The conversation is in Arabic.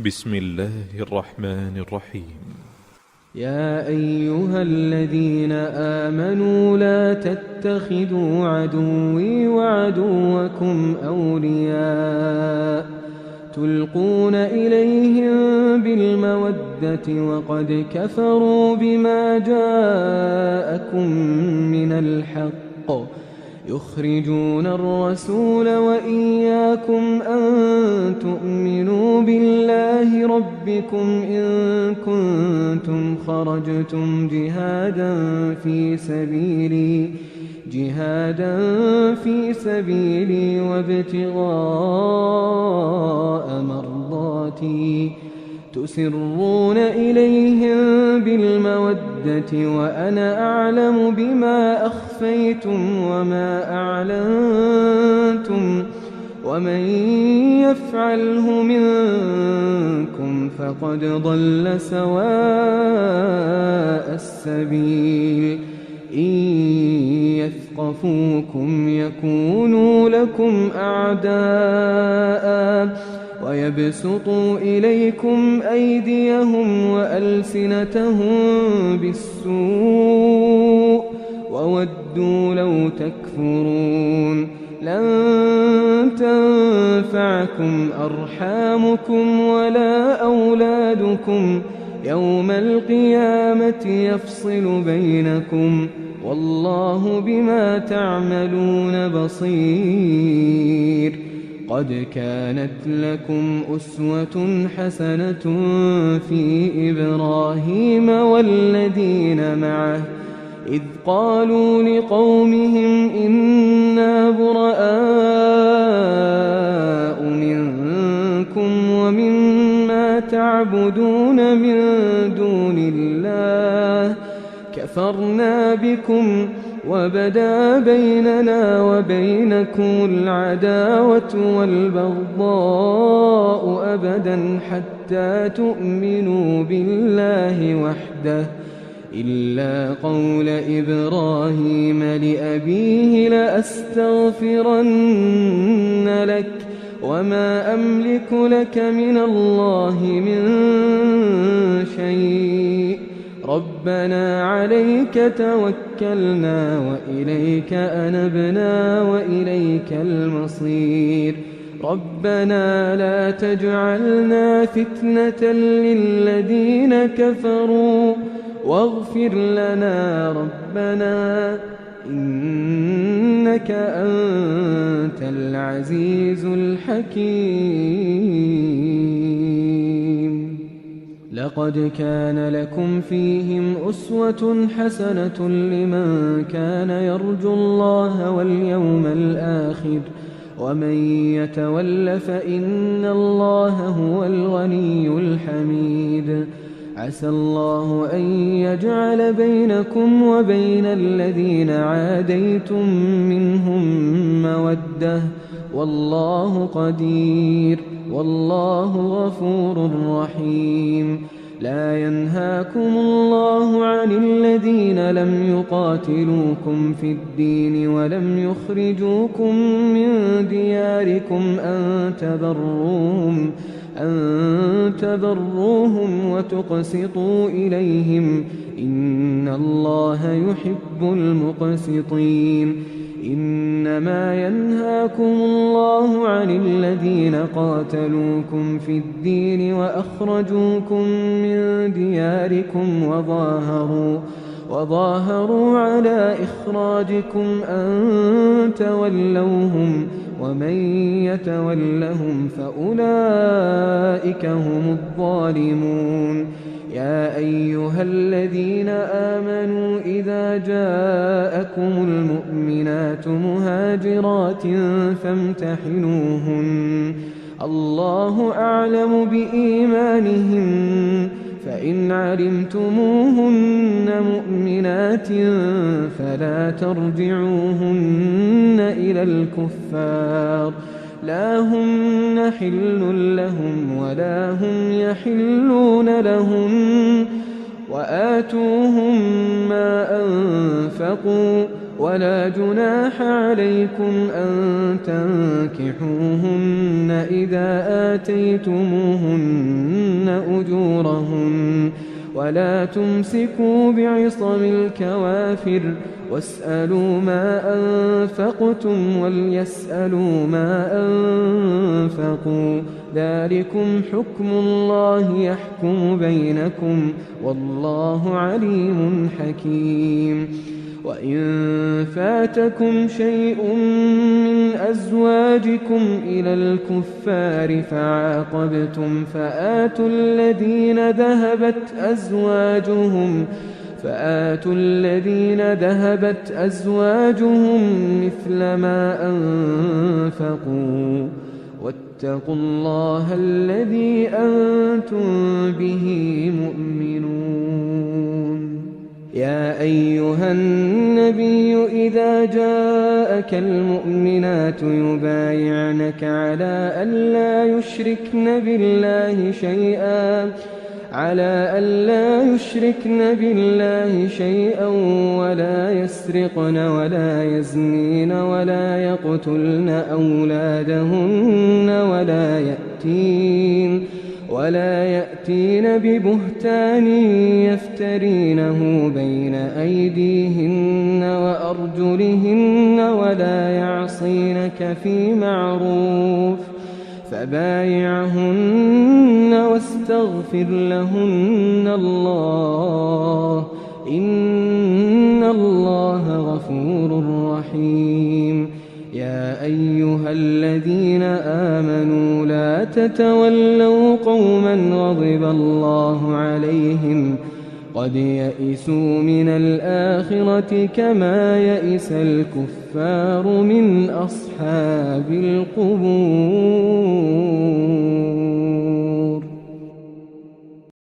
بسم الله الرحمن الرحيم. يا أيها الذين آمنوا لا تتخذوا عدوي وعدوكم أولياء تلقون إليهم بالمودة وقد كفروا بما جاءكم من الحق يخرجون الرسول وإياكم أن تؤمنوا بالله ربكم إن كنتم خرجتم جهادا في سبيلي وابتغاء مرضاتي تسرون إليهم بالمودة وأنا أعلم بما أخفيتم وما أعلنتم ومن يفعله منكم فقد ضل سواء السبيل إن يثقفوكم يكونوا لكم أعداء ويبسطوا إليكم أيديهم وألسنتهم بالسوء وودوا لو تكفرون لن تنفعكم أرحامكم ولا أولادكم يوم القيامة يفصل بينكم والله بما تعملون بصير. قد كانت لكم أسوة حسنة في إبراهيم والذين معه إذ قالوا لقومهم إنا براء منكم ومما تعبدون من دون الله كفرنا بكم وبدا بيننا وبينكم العداوة والبغضاء أبدا حتى تؤمنوا بالله وحده إلا قول إبراهيم لأبيه لأستغفرن لك وما أملك لك من الله من شيء ربنا عليك توكلنا وإليك أنبنا وإليك المصير ربنا لا تجعلنا فتنة للذين كفروا واغفر لنا ربنا إنك أنت العزيز الحكيم. لقد كان لكم فيهم أسوة حسنة لمن كان يرجو الله واليوم الآخر ومن يتول فإن الله هو الغني الحميد. عسى الله أن يجعل بينكم وبين الذين عاديتم منهم مودة والله قدير والله غفور رحيم. لا ينهاكم الله عن الذين لم يقاتلوكم في الدين ولم يخرجوكم من دياركم أن تبروهم وتقسطوا إليهم إن الله يحب المقسطين. إنما ينهاكم الله عن الذين قاتلوكم في الدين وأخرجوكم من دياركم وظاهروا على إخراجكم أن تولوهم ومن يتولهم فأولئك هم الظالمون. يا أيها الذين آمنوا إذا جاءكم المؤمنات مهاجرات فامتحنوهن الله أعلم بإيمانهن فإن علمتموهن مؤمنات فلا ترجعوهن إلى الكفار لا هن حل لهم ولا هم يحلون لهم وآتوهم ما أنفقوا ولا جناح عليكم أن تنكحوهن إذا آتيتموهن أجورهن ولا تمسكوا بعصم الكوافر واسألوا ما أنفقتم وليسألوا ما أنفقوا ذلكم حكم الله يحكم بينكم والله عليم حكيم وإن فاتكم شيء من أزواجكم إلى الكفار فعاقبتم فآتوا الذين ذهبت أزواجهم مثل ما أنفقوا واتقوا الله الذي أنتم به مؤمنون يا أيها النبي إذا جاءك المؤمنات يبايعنك على أن لا يشركن بالله شيئا ولا يسرقن ولا يزنين ولا يقتلن أولادهن ولا يأتين ببهتان يفترينه بين أيديهن وأرجلهن ولا يعصينك في معروف فبايعهن واستغفر لهن الله إن الله غفور رحيم يا أيها الذين آمنوا لا تتولوا قوما غضب الله عليهم قد يئسوا من الآخرة كما يئس الكفار من أصحاب القبور.